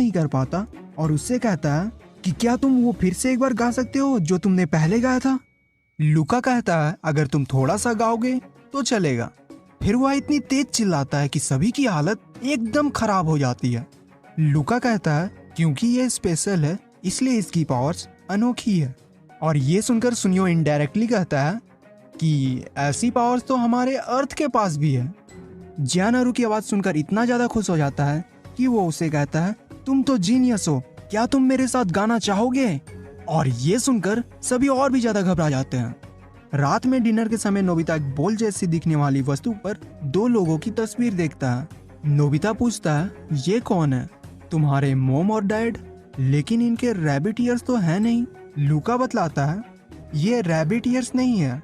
नहीं कर पाता और उससे कहता है कि क्या तुम वो फिर से एक बार गा सकते हो जो तुमने पहले गाया था। लूका कहता है अगर तुम थोड़ा सा गाओगे तो चलेगा। फिर वह इतनी तेज चिल्लाता है कि सभी की हालत एकदम खराब हो जाती है। लूका कहता है क्योंकि ये स्पेशल है इसलिए इसकी पावर्स अनोखी है। और ये सुनकर सुनियो इनडायरेक्टली कहता है कि ऐसी पावर्स तो हमारे अर्थ के पास भी है। जियान अरू की आवाज सुनकर इतना ज्यादा खुश हो जाता है कि वो उसे कहता है तुम तो जीनियस हो, क्या तुम मेरे साथ गाना चाहोगे। और ये सुनकर सभी और भी ज्यादा घबरा जाते हैं। रात में डिनर के समय नोबिता एक बॉल जैसी दिखने वाली वस्तु पर दो लोगों की तस्वीर देखता है। नोबिता पूछता है ये कौन है, तुम्हारे मॉम और डैड, लेकिन इनके रैबिट ईयर्स तो है नहीं। लूका बतलाता है ये रैबिट ईयर्स नहीं है,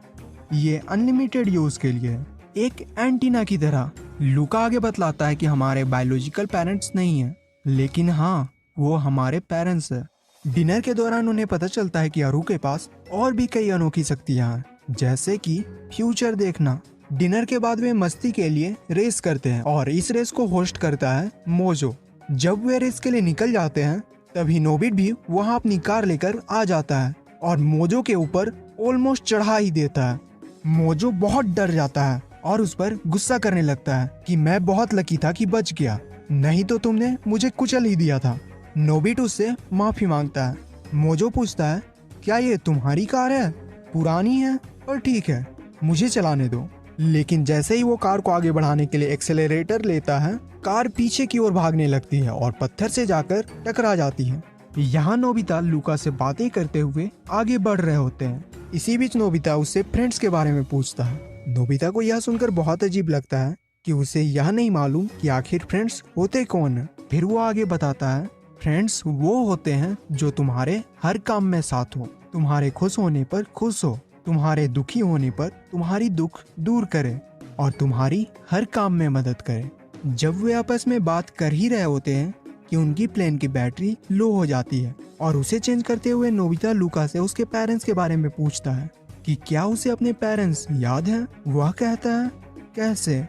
ये अनलिमिटेड यूज के लिए है, एक एंटीना की तरह। लूका आगे बतलाता है कि हमारे बायोलॉजिकल पेरेंट्स नहीं है, लेकिन हाँ वो हमारे पेरेंट्स है। डिनर के दौरान उन्हें पता चलता है कि अरू के पास और भी कई अनोखी शक्तियां हैं, जैसे कि फ्यूचर देखना। डिनर के बाद वे मस्ती के लिए रेस करते हैं और इस रेस को होस्ट करता है मोजो। जब वे रेस के लिए निकल जाते हैं तभी नोबिट भी वहां अपनी कार लेकर आ जाता है और मोजो के ऊपर ऑलमोस्ट चढ़ा ही देता है। मोजो बहुत डर जाता है और उस पर गुस्सा करने लगता है कि मैं बहुत लकी था कि बच गया, नहीं तो तुमने मुझे कुचल ही दिया था। नोबिट उससे माफी मांगता है। मोजो पूछता है क्या ये तुम्हारी कार है, पुरानी है पर ठीक है मुझे चलाने दो। लेकिन जैसे ही वो कार को आगे बढ़ाने के लिए एक्सेलरेटर लेता है, कार पीछे की ओर भागने लगती है और पत्थर से जाकर टकरा जाती है। यहाँ नोबिता लूका से बातें करते हुए आगे बढ़ रहे होते हैं। इसी बीच नोबिता उससे फ्रेंड्स के बारे में पूछता है। नोबिता को यह सुनकर बहुत अजीब लगता है कि उसे यह नहीं मालूम कि आखिर फ्रेंड्स होते कौन है। फिर वो आगे बताता है फ्रेंड्स वो होते हैं जो तुम्हारे हर काम में साथ हो, तुम्हारे खुश होने पर खुश हो, तुम्हारे दुखी होने पर तुम्हारी दुख दूर करे और तुम्हारी हर काम में मदद करे। जब वे आपस में बात कर ही रहे होते हैं कि उनकी प्लेन की बैटरी लो हो जाती है और उसे चेंज करते हुए नोबिता लूका से उसके पेरेंट्स के बारे में पूछता है कि क्या उसे अपने पेरेंट्स याद हैं। वह कहता है कैसे,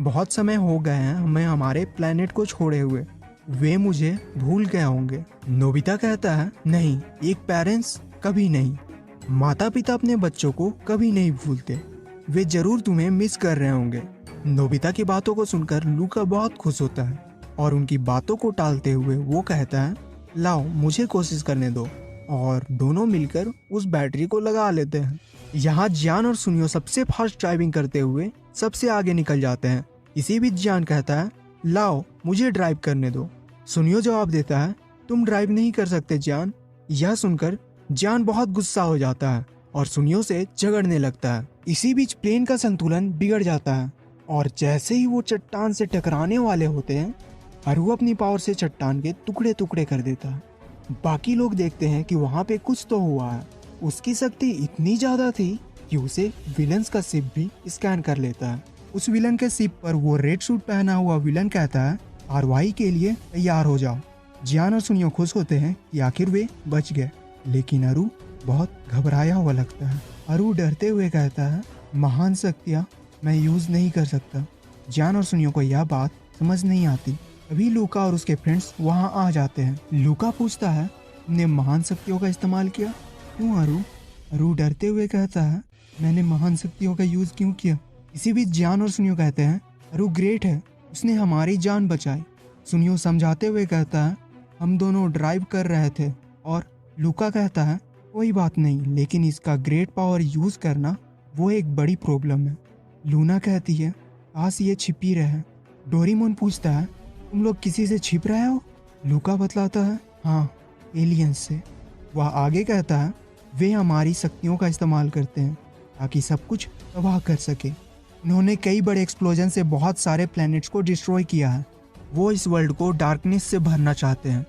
बहुत समय हो गए हैं हमें हमारे प्लेनेट को छोड़े हुए, वे मुझे भूल गए होंगे। नोबिता कहता है नहीं, एक पेरेंट्स कभी नहीं, माता पिता अपने बच्चों को कभी नहीं भूलते, वे जरूर तुम्हें मिस कर रहे होंगे। नोबिता की बातों को सुनकर लूका बहुत खुश होता है और उनकी बातों को टालते हुए वो कहता है लाओ मुझे कोशिश करने दो, और दोनों मिलकर उस बैटरी को लगा लेते हैं। यहाँ जियान और सुनियो सबसे फास्ट ड्राइविंग करते हुए सबसे आगे निकल जाते हैं। इसी बीच जियान कहता है लाओ मुझे ड्राइव करने दो। सुनियो जवाब देता है तुम ड्राइव नहीं कर सकते जियान। यह सुनकर जियान बहुत गुस्सा हो जाता है और सुनियो से झगड़ने लगता है। इसी बीच प्लेन का संतुलन बिगड़ जाता है और जैसे ही वो चट्टान से टकराने वाले होते हैं, अरू अपनी पावर से चट्टान के टुकड़े टुकड़े कर देता है। बाकी लोग देखते हैं कि वहाँ पे कुछ तो हुआ है। उसकी शक्ति इतनी ज्यादा थी कि उसे विलन्स का शिप भी स्कैन कर लेता है। उस विलन के शिप पर वो रेड सूट पहना हुआ विलन कहता है कार्रवाई के लिए तैयार हो जाओ। जियान और सुनियो खुश होते हैं कि आखिर वे बच गए, लेकिन अरू बहुत घबराया हुआ लगता है। अरू डरते हुए कहता है महान शक्तियाँ मैं यूज नहीं कर सकता। जियान और सुनियो को यह बात समझ नहीं आती। अभी लूका और उसके फ्रेंड्स वहाँ आ जाते हैं। लूका पूछता है तुमने महान शक्तियों का इस्तेमाल किया क्यों अरू? अरू डरते हुए कहता है मैंने महान शक्तियों का यूज क्यों किया? इसी बीच जियान और सुनियो कहते हैं अरू ग्रेट है, उसने हमारी जान बचाई। सुनियो समझाते हुए कहता है हम दोनों ड्राइव कर रहे थे। और लूका कहता है कोई बात नहीं, लेकिन इसका ग्रेट पावर यूज करना वो एक बड़ी प्रॉब्लम है। लूना कहती है काश ये छिपी रहे। डोरेमोन पूछता है तुम लोग किसी से छिप रहे हो? लूका बतलाता है हाँ, एलियंस से। वह आगे कहता है वे हमारी शक्तियों का इस्तेमाल करते हैं ताकि सब कुछ तबाह कर सके। उन्होंने कई बड़े एक्सप्लोजन से बहुत सारे प्लैनेट्स को डिस्ट्रॉय किया है। वो इस वर्ल्ड को डार्कनेस से भरना चाहते हैं।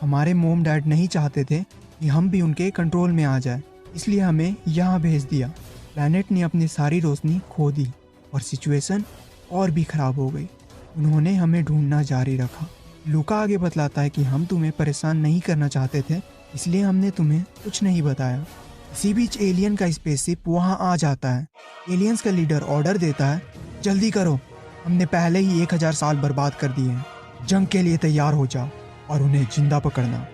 हमारे मॉम डैड नहीं चाहते थे कि हम भी उनके कंट्रोल में आ जाए, इसलिए हमें यहाँ भेज दिया। प्लैनेट ने अपनी सारी रोशनी खो दी और सिचुएशन और भी खराब हो गई। उन्होंने हमें ढूंढना जारी रखा। लूका आगे बतलाता है कि हम तुम्हें परेशान नहीं करना चाहते थे, इसलिए हमने तुम्हें कुछ नहीं बताया। इसी बीच एलियन का स्पेसशिप वहाँ आ जाता है। एलियंस का लीडर ऑर्डर देता है जल्दी करो, हमने पहले ही 1000 साल बर्बाद कर दिए हैं, जंग के लिए तैयार हो जाओ। और उन्हें जिंदा पकड़ना।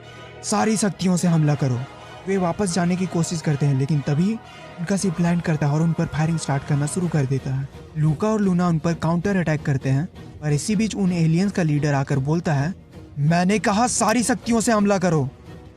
सारी शक्तियों से हमला करो। वे वापस जाने की कोशिश करते हैं, लेकिन तभी उनका शिप लैंड करता है और उन पर फायरिंग स्टार्ट करना शुरू कर देता है। लूका और लूना उन पर काउंटर अटैक करते हैं, और इसी बीच उन एलियंस का लीडर आकर बोलता है, मैंने कहा सारी शक्तियों से हमला करो।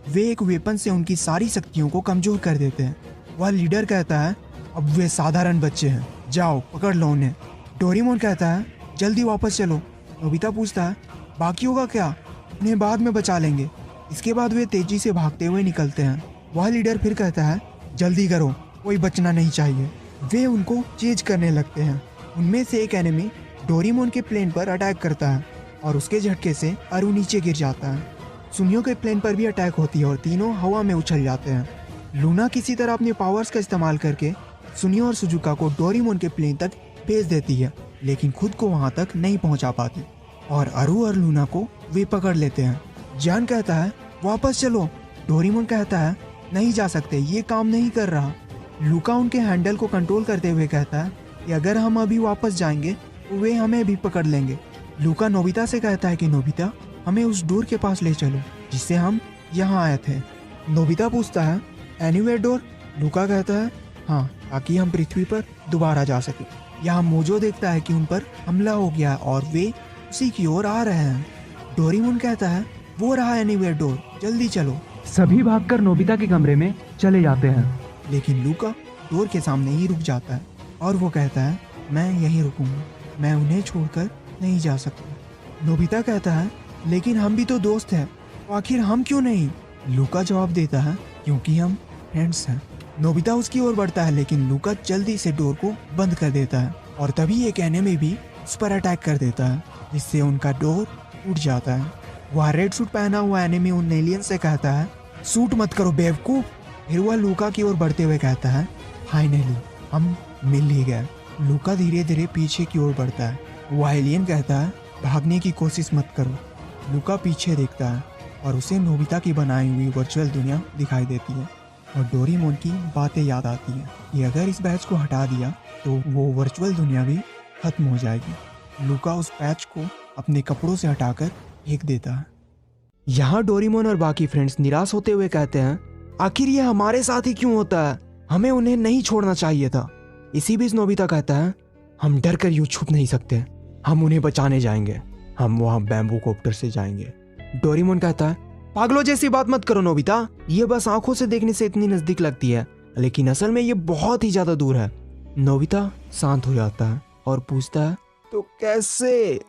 वे एक वेपन से उनकी सारी शक्तियों को कमजोर कर देते हैं। वह लीडर कहता है, अब वे साधारण बच्चे हैं, जाओ पकड़ लो उन्हें। डोरेमोन कहता है, जल्दी वापस चलो। नोबिता पूछता है, बाकियों का क्या? उन्हें बाद में बचा लेंगे। इसके बाद वे तेजी से भागते हुए निकलते हैं। वह लीडर फिर कहता है, जल्दी करो, कोई बचना नहीं चाहिए। वे उनको चेज करने लगते हैं। उनमें से एक एनिमी डोरेमोन के प्लेन पर अटैक करता है और उसके झटके से अरु नीचे गिर जाता है। सुनियो के प्लेन पर भी अटैक होती है और तीनों हवा में उछल जाते हैं। लूना किसी तरह अपने पावर्स का इस्तेमाल करके सुनियो और सुजुका को डोरेमोन के प्लेन तक भेज देती है, लेकिन खुद को वहां तक नहीं पहुंचा पाती और अरु और लूना को वे पकड़ लेते हैं। जान कहता है, वापस चलो। डोरेमोन कहता है, नहीं जा सकते, ये काम नहीं कर रहा। लूका उनके हैंडल को कंट्रोल करते हुए कहता है कि अगर हम अभी वापस जाएंगे तो वे हमें भी पकड़ लेंगे। लूका नोबिता से कहता है कि नोबिता, हमें उस डोर के पास ले चलो जिससे हम यहाँ आए थे। नोबिता पूछता है, एनीवेयर डोर? लूका कहता है, हाँ, ताकि हम पृथ्वी पर दोबारा जा सके। यहाँ मोजो देखता है कि उन पर हमला हो गया और वे उसी की ओर आ रहे हैं। डोरेमोन कहता है, वो रहा एनीवेयर डोर, जल्दी चलो। सभी भागकर नोबिता के कमरे में चले जाते हैं। लेकिन लूका डोर के सामने ही रुक जाता है और वो कहता है, मैं यहीं रुकूंगा, मैं उन्हें छोड़कर नहीं जा सकता। नोबिता कहता है, लेकिन हम भी तो दोस्त हैं, तो आखिर हम क्यों नहीं? लूका जवाब देता है, क्योंकि हम फ्रेंड्स हैं। नोबिता उसकी ओर बढ़ता है, लेकिन लूका जल्दी से डोर को बंद कर देता है और तभी एक एनिमी भी उस पर अटैक कर देता है, जिससे उनका डोर टूट जाता है। वह रेड सूट पहना हुआ एनिमी उन एलियन से कहता है, सूट मत करो बेवकूफ। फिर वह लूका की ओर बढ़ते हुए कहता है, फाइनली हम मिल ही गए। लूका धीरे धीरे पीछे की ओर बढ़ता है। वह एलियन कहता है, भागने की कोशिश मत करो। लूका पीछे देखता है और उसे नोबिता की बनाई हुई वर्चुअल दुनिया दिखाई देती है और डोरेमोन की बातें याद आती हैं कि अगर इस बैच को हटा दिया तो वो वर्चुअल दुनिया भी खत्म हो जाएगी। लूका उस पैच को अपने कपड़ों से हटाकर फेंक देता है। यहाँ डोरेमोन और बाकी फ्रेंड्स निराश होते हुए कहते हैं, आखिर ये हमारे साथ ही क्यों होता है? हमें उन्हें नहीं छोड़ना चाहिए था। इसी बीच नोबिता कहता है, हम डर कर यूं छुप नहीं सकते, हम उन्हें बचाने जाएंगे, हम वहां बैम्बू कॉप्टर से जाएंगे। डोरेमोन कहता है, पागलों जैसी बात मत करो नोबिता, ये बस आंखों से देखने से इतनी नजदीक लगती है, लेकिन असल में ये बहुत ही ज्यादा दूर है। नोबिता शांत हो जाता है और पूछता है, तो कैसे?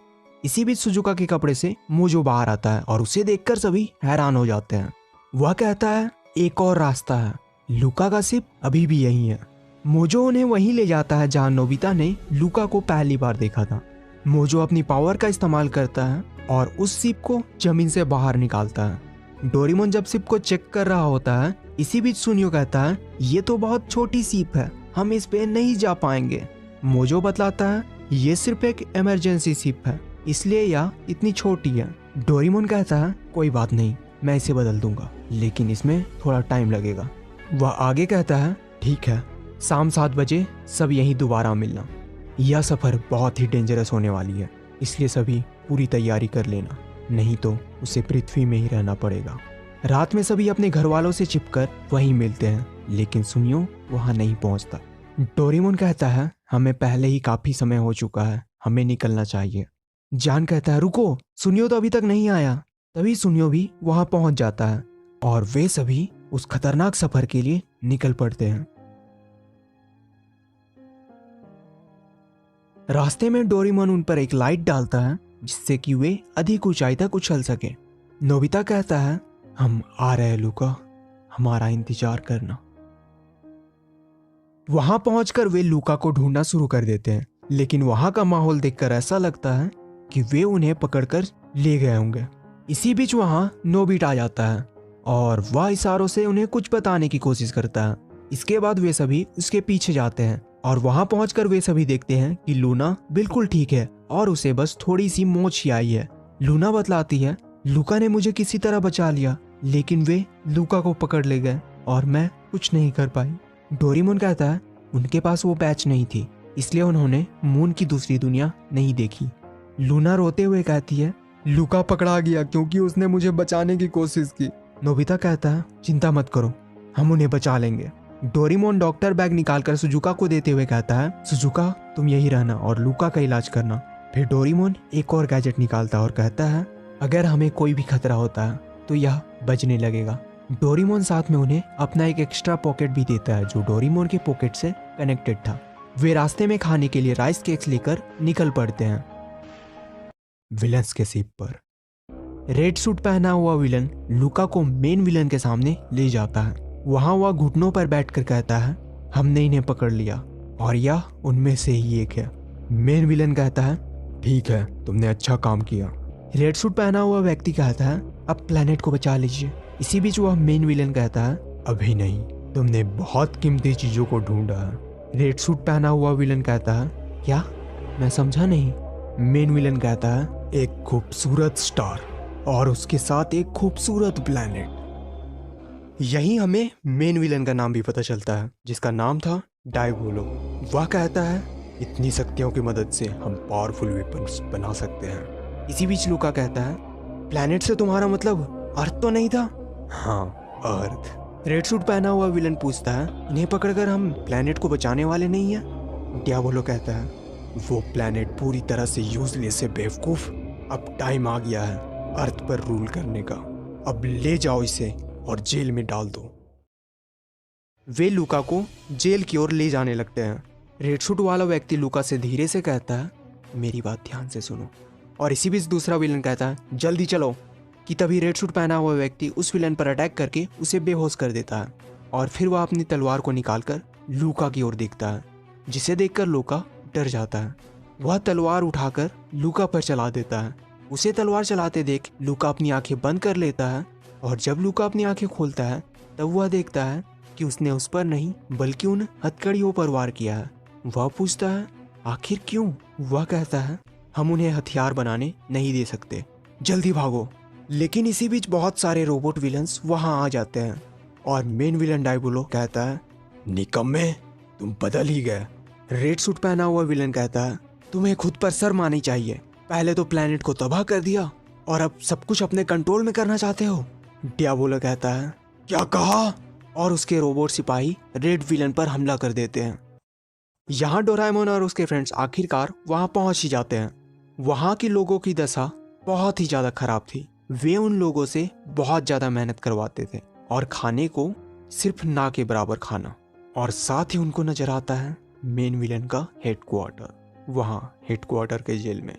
इसी बीच सुजुका के कपड़े से मोजो बाहर आता है और उसे देखकर सभी हैरान हो जाते हैं। वह कहता है, एक और रास्ता है, लूका का शिप अभी भी यहीं है। मोजो उन्हें वहीं ले जाता है जहां नोबिता ने लूका को पहली बार देखा था। मोजो अपनी पावर का इस्तेमाल करता है और उस शिप को जमीन से बाहर निकालता है। डोरेमोन जब शिप को चेक कर रहा होता है, इसी बीच सुनियो कहता है, ये तो बहुत छोटी शिप है, हम इस पे नहीं जा पाएंगे। मोजो बतलाता है, ये सिर्फ एक इमरजेंसी शिप है, इसलिए यह इतनी छोटी है। डोरेमोन कहता है, कोई बात नहीं, मैं इसे बदल दूंगा, लेकिन इसमें थोड़ा टाइम लगेगा। वह आगे कहता है, ठीक है, शाम 7 बजे सब यहीं दोबारा मिलना। यह सफर बहुत ही डेंजरस होने वाली है, इसलिए सभी पूरी तैयारी कर लेना, नहीं तो उसे पृथ्वी में ही रहना पड़ेगा। रात में सभी अपने घर वालों से छिपकर वहीं मिलते हैं, लेकिन सुनियो वहां नहीं पहुंचता। डोरेमोन कहता है, हमें पहले ही काफी समय हो चुका है, हमें निकलना चाहिए। जान कहता है, रुको, सुनियो तो अभी तक नहीं आया। तभी सुनियो भी वहां पहुंच जाता है और वे सभी उस खतरनाक सफर के लिए निकल पड़ते हैं। रास्ते में डोरेमोन उन पर एक लाइट डालता है जिससे कि वे अधिक ऊंचाई तक उछल सके। नोबिता कहता है, हम आ रहे हैं लूका, हमारा इंतजार करना। वहां पहुंचकर वे लूका को ढूंढना शुरू कर देते हैं, लेकिन वहां का माहौल देखकर ऐसा लगता है कि वे उन्हें पकड़कर ले गए होंगे। इसी बीच वहां नोबिता आ जाता है और वह इशारों से उन्हें कुछ बताने की कोशिश करता है। इसके बाद वे सभी उसके पीछे जाते हैं और वहां पहुंचकर वे सभी देखते हैं कि लूना बिल्कुल ठीक है और उसे बस थोड़ी सी मोच ही आई है। लूना बतलाती है, लूका ने मुझे किसी तरह बचा लिया, लेकिन वे लूका को पकड़ ले गए और मैं कुछ नहीं कर पाई। डोरेमोन कहता है, उनके पास वो पैच नहीं थी, इसलिए उन्होंने मून की दूसरी दुनिया नहीं देखी। लूना रोते हुए कहती है, लूका पकड़ा गया क्योंकि उसने मुझे बचाने की कोशिश की। नोबिता कहता है चिंता मत करो, हम उन्हें बचा लेंगे। डोरेमोन डॉक्टर बैग निकालकर सुजुका को देते हुए कहता है सुजुका तुम यही रहना और लूका का इलाज करना। फिर डोरेमोन एक और गैजेट निकालता है और कहता है अगर हमें कोई भी खतरा होता है तो यह बजने लगेगा। डोरेमोन साथ में उन्हें अपना एक एक्स्ट्रा पॉकेट भी देता है जो डोरेमोन के पॉकेट से कनेक्टेड था। वे रास्ते में खाने के लिए राइस केक्स लेकर निकल पड़ते हैं। विलन्स के शिप पर रेड सूट पहना हुआ विलन लूका को मेन विलन के सामने ले जाता है। वहां वह घुटनों पर बैठकर कहता है हमने इन्हें पकड़ लिया और यह उनमें से ही एक है। मेन विलन कहता है ठीक है तुमने अच्छा काम किया। रेड सूट पहना हुआ व्यक्ति कहता है अब प्लेनेट को बचा लीजिए। इसी बीच वह मेन विलन कहता है अभी नहीं, तुमने बहुत कीमती चीजों को ढूंढा है। रेड सूट पहना हुआ विलन कहता है क्या, मैं समझा नहीं। मेन विलन कहता है एक खूबसूरत स्टार और उसके साथ एक खूबसूरत प्लेनेट। यही हमें मेन विलन का नाम भी पता चलता है जिसका नाम था डायबोलो। वह कहता है इतनी शक्तियों की मदद से हम पावरफुल वेपन्स बना सकते हैं। इसी बीच लूका कहता है प्लेनेट से तुम्हारा मतलब अर्थ तो नहीं था? हाँ अर्थ। रेड सूट पहना हुआ विलन पूछता है इन्हें पकड़कर हम प्लेनेट को बचाने वाले नहीं हैं? डियाबोलो कहता है वो प्लेनेट पूरी तरह से यूजलेस है बेवकूफ, अब टाइम आ गया है अर्थ पर रूल करने का। अब ले जाओ इसे और जेल में डाल दो। वे लूका को जेल की ओर ले जाने लगते हैं। रेड सूट वाला व्यक्ति लूका से धीरे से कहता है मेरी बात ध्यान से सुनो। और इसी बीच दूसरा विलन कहता है जल्दी चलो। कि तभी रेड सूट पहना हुआ व्यक्ति उस विलन पर अटैक करके उसे बेहोश कर देता है और फिर वह अपनी तलवार को निकालकर लूका की ओर देखता है, जिसे देखकर लूका डर जाता है। वह तलवार उठाकर लूका पर चला देता है। उसे तलवार चलाते देख लूका अपनी आंखें बंद कर लेता है और जब लूका अपनी आंखें खोलता है तब वह देखता है कि उसने उस पर नहीं बल्कि उन हथकड़ियों पर वार किया है। वह पूछता है आखिर क्यों? वह कहता है हम उन्हें हथियार बनाने नहीं दे सकते, जल्दी भागो। लेकिन इसी बीच बहुत सारे रोबोट विलन्स वहां आ जाते हैं और मेन विलन डायबोलो कहता है निकम्मे तुम बदल ही गए। रेड सूट पहना हुआ विलन कहता है तुम्हें खुद पर शर्म आनी चाहिए, पहले तो प्लेनेट को तबाह कर दिया और अब सब कुछ अपने कंट्रोल में करना चाहते हो। डियाबोलो कहता है क्या कहा? और उसके रोबोट सिपाही रेड विलन पर हमला कर देते हैं। यहाँ डोरेमोन और उसके फ्रेंड्स आखिरकार वहां पहुंच ही जाते हैं। वहां के लोगों की दशा बहुत ही ज्यादा खराब थी। वे उन लोगों से बहुत ज्यादा मेहनत करवाते थे और खाने को सिर्फ ना के बराबर खाना। और साथ ही उनको नजर आता है मेन विलन का हेडक्वार्टर। वहां हेडक्वार्टर के जेल में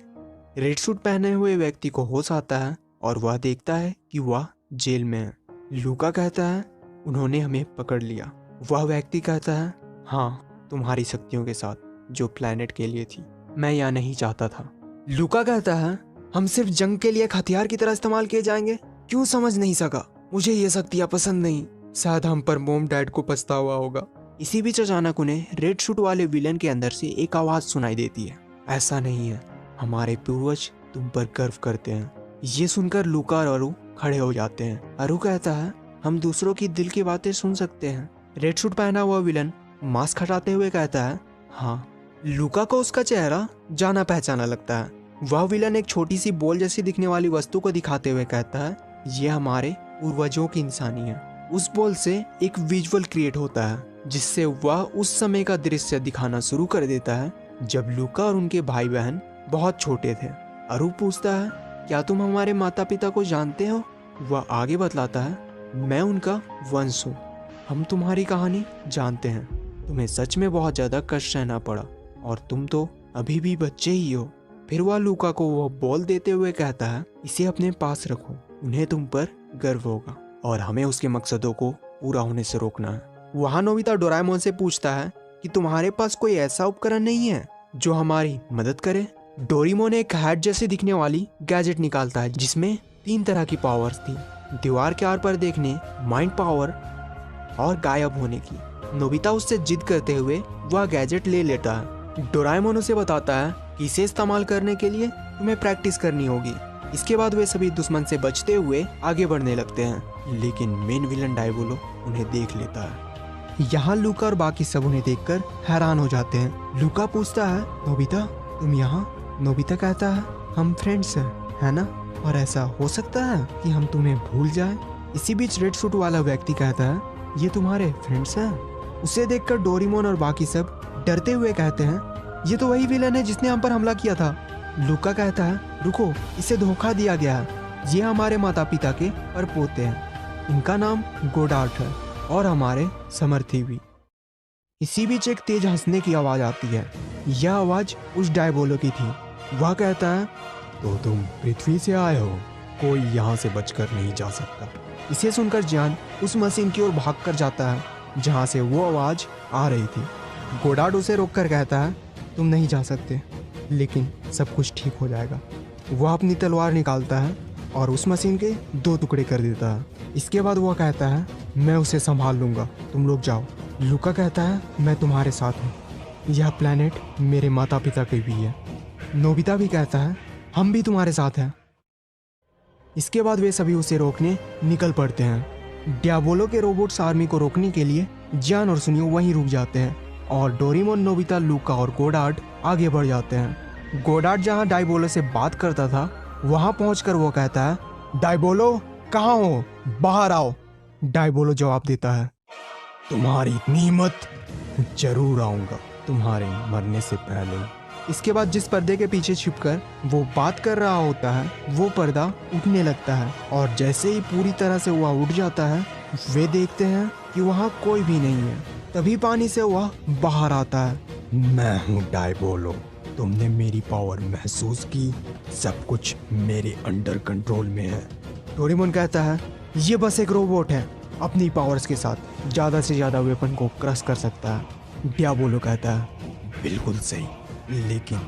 रेड सूट पहने हुए व्यक्ति को होश आता है और वह देखता है कि वह जेल में है। लूका कहता है उन्होंने हमें पकड़ लिया। वह व्यक्ति कहता है हाँ तुम्हारी शक्तियों के साथ जो प्लेनेट के लिए थी, मैं यह नहीं चाहता था। लूका कहता है हम सिर्फ जंग के लिए एक हथियार की तरह इस्तेमाल किए जाएंगे, क्यों समझ नहीं सका? मुझे ये शक्तियां पसंद नहीं, शायद हम पर मॉम डैड को पछतावा होगा। इसी बीच अचानक उन्हें रेड सूट वाले विलन के अंदर से एक आवाज सुनाई देती है ऐसा नहीं है, हमारे पूर्वज तुम पर गर्व करते हैं। ये सुनकर लूका और अरु खड़े हो जाते हैं। अरु कहता है हम दूसरों की दिल की बातें सुन सकते हैं। रेड सूट पहना हुआ विलन मास्क हटाते हुए कहता है हाँ। लूका को उसका चेहरा जाना पहचाना लगता है। वह विलन एक छोटी सी बॉल जैसी दिखने वाली वस्तु को दिखाते हुए कहता है ये हमारे पूर्वजों की इंसानी है। उस बॉल से एक विजुअल क्रिएट होता है जिससे वह उस समय का दृश्य दिखाना शुरू कर देता है जब लूका और उनके भाई बहन बहुत छोटे थे। अरू पूछता है क्या तुम हमारे माता पिता को जानते हो? वह आगे बतलाता है मैं उनका वंश हूँ, हम तुम्हारी कहानी जानते हैं। तुम्हें सच में बहुत ज्यादा कष्ट सहना पड़ा और तुम तो अभी भी बच्चे ही हो। फिर वह लूका को वह बॉल देते हुए कहता है इसे अपने पास रखो, उन्हें तुम पर गर्व होगा और हमें उसके मकसदों को पूरा होने से रोकना है। वहाँ नोबिता डोरेमोन से पूछता है कि तुम्हारे पास कोई ऐसा उपकरण नहीं है जो हमारी मदद करे? डोरेमोन एक हैट जैसे दिखने वाली गैजेट निकालता है जिसमें 3 तरह की पावर्स थी, दीवार के आर पर देखने, माइंड पावर और गायब होने की। नोबिता उससे जिद करते हुए वह गैजेट ले लेता है। डोरेमोन उसे बताता है कि इसे इस्तेमाल करने के लिए तुम्हें प्रैक्टिस करनी होगी। इसके बाद वे सभी दुश्मन से बचते हुए आगे बढ़ने लगते हैं, लेकिन मेन विलन डायबोलो उन्हें देख लेता है। यहाँ लूका और बाकी सब उन्हें देखकर हैरान हो जाते हैं। लूका पूछता है नोबिता तुम यहाँ? नोबिता कहता है हम फ्रेंड्स हैं, है ना? और ऐसा हो सकता है कि हम तुम्हें भूल जाएं। इसी बीच रेड सूट वाला व्यक्ति कहता है, ये तुम्हारे फ्रेंड्स हैं। उसे देखकर डोरेमोन और बाकी सब डरते हुए कहते हैं, ये तो वही विलन है जिसने हम पर हमला किया था। लूका कहता है, रुको, इसे धोखा दिया गया है। ये हमारे माता पिता के परपोते हैं। इनका नाम गोडार्ट है और हमारे समर्थी भी। इसी बीच एक तेज हंसने की आवाज आती है। यह आवाज उस डायबोलो की थी। वह कहता है, तो तुम पृथ्वी से आए हो, कोई यहाँ से बचकर नहीं जा सकता। इसे सुनकर जान उस मशीन की ओर भागकर जाता है जहाँ से वो आवाज आ रही थी। गोडार्ट उसे रोककर कहता है, तुम नहीं जा सकते, लेकिन सब कुछ ठीक हो जाएगा। वह अपनी तलवार निकालता है और उस मशीन के 2 टुकड़े कर देता है। इसके बाद वह कहता है, मैं उसे संभाल लूंगा, तुम लोग जाओ। लूका कहता है, मैं तुम्हारे साथ हूँ। यह प्लेनेट मेरे माता पिता की भी है। नोबिता भी कहता है, हम भी तुम्हारे साथ हैं। इसके बाद वे सभी उसे रोकने निकल पड़ते हैं। डियाबोलो के रोबोट्स आर्मी को रोकने के लिए जान और सुनियो वहीं रुक जाते हैं और डोरेमोन, नोबिता, लूका और गोडार्ट आगे बढ़ जाते हैं। गोडार्ट जहां डायबोलो से बात करता था वहां पहुंचकर वो कहता है, डायबोलो कहाँ हो, बाहर आओ। डायबोलो जवाब देता है, तुम्हारी इतनी हिम्मत, जरूर आऊंगा, तुम्हारे मरने से पहले। इसके बाद जिस पर्दे के पीछे छिपकर वो बात कर रहा होता है वो पर्दा उठने लगता है और जैसे ही पूरी तरह से वह उठ जाता है वे देखते हैं कि वहाँ कोई भी नहीं है। तभी पानी से वह बाहर आता है। मैं हूँ डायबोलो, तुमने मेरी पावर महसूस की, सब कुछ मेरे अंडर कंट्रोल में है। डोरेमोन कहता है, ये बस एक रोबोट है, अपनी पावर्स के साथ ज़्यादा से ज़्यादा वेपन को क्रश कर सकता है। डियाबोलो कहता है, बिल्कुल सही, लेकिन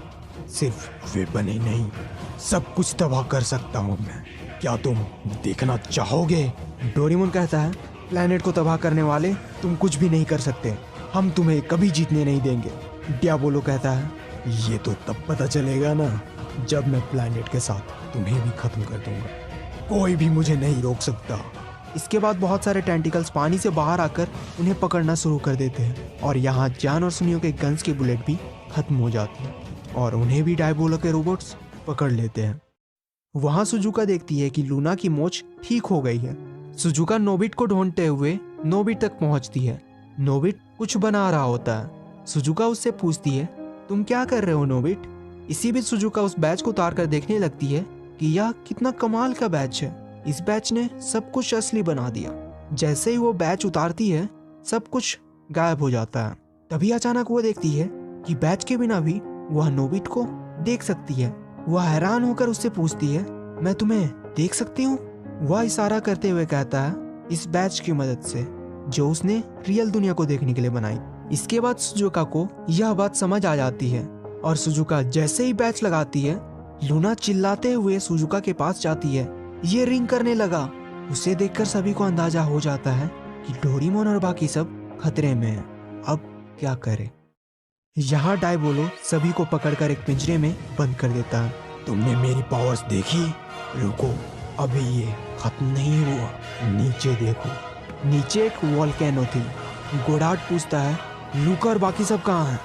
सिर्फ वेपन ही नहीं, सब कुछ तबाह कर सकता हूँ मैं। क्या तुम देखना चाहोगे? डोरेमोन कहता है, प्लेनेट को तबाह करने वाले तुम कुछ भी नहीं कर सकते, हम तुम्हें कभी जीतने नहीं देंगे। डियाबोलो कहता है, ये तो तब पता चलेगा ना जब मैं प्लेनेट के साथ तुम्हें भी खत्म कर दूंगा, कोई भी मुझे नहीं रोक सकता। इसके बाद बहुत सारे टेंटिकल्स पानी से बाहर आकर उन्हें पकड़ना शुरू कर देते हैं और यहाँ जान और सुनियो के गन्स की बुलेट भी खत्म हो जाती है और उन्हें भी डायबोलो के रोबोट्स पकड़ लेते हैं। वहाँ सुजुका देखती है कि लूना की मोच ठीक हो गई है। सुजुका नोबिट को ढूंढते हुए नोबिट तक पहुँचती है। नोबिट कुछ बना रहा होता है। सुजुका उससे पूछती है, तुम क्या कर रहे हो नोबिट? इसी बीच सुजुका उस बैच को उतार कर देखने लगती है कि यह कितना कमाल का बैच है। इस बैच ने सब कुछ असली बना दिया। जैसे ही वो बैच उतारती है सब कुछ गायब हो जाता है। तभी अचानक वो देखती है कि बैच के बिना भी वह नोबिट को देख सकती है। वह हैरान होकर उससे पूछती है, मैं तुम्हें देख सकती हूँ? वह इशारा करते हुए कहता है, इस बैच की मदद से जो उसने रियल दुनिया को देखने के लिए बनाई। इसके बाद सुजुका को यह बात समझ आ जाती है और सुजुका जैसे ही बैच लगाती है लूना चिल्लाते हुए सुजुका के पास जाती है। ये रिंग करने लगा। उसे देखकर सभी को अंदाजा हो जाता है कि डोरेमोन और बाकी सब खतरे में हैं। अब क्या करे? यहाँ डायबोलो सभी को पकड़कर एक पिंजरे में बंद कर देता है। तुमने मेरी पावर्स देखी? रुको, अभी ये खत्म नहीं हुआ, नीचे देखो। नीचे एक वोल्केनो थी। गोडार्ट पूछता है, लूका और बाकी सब कहाँ हैं?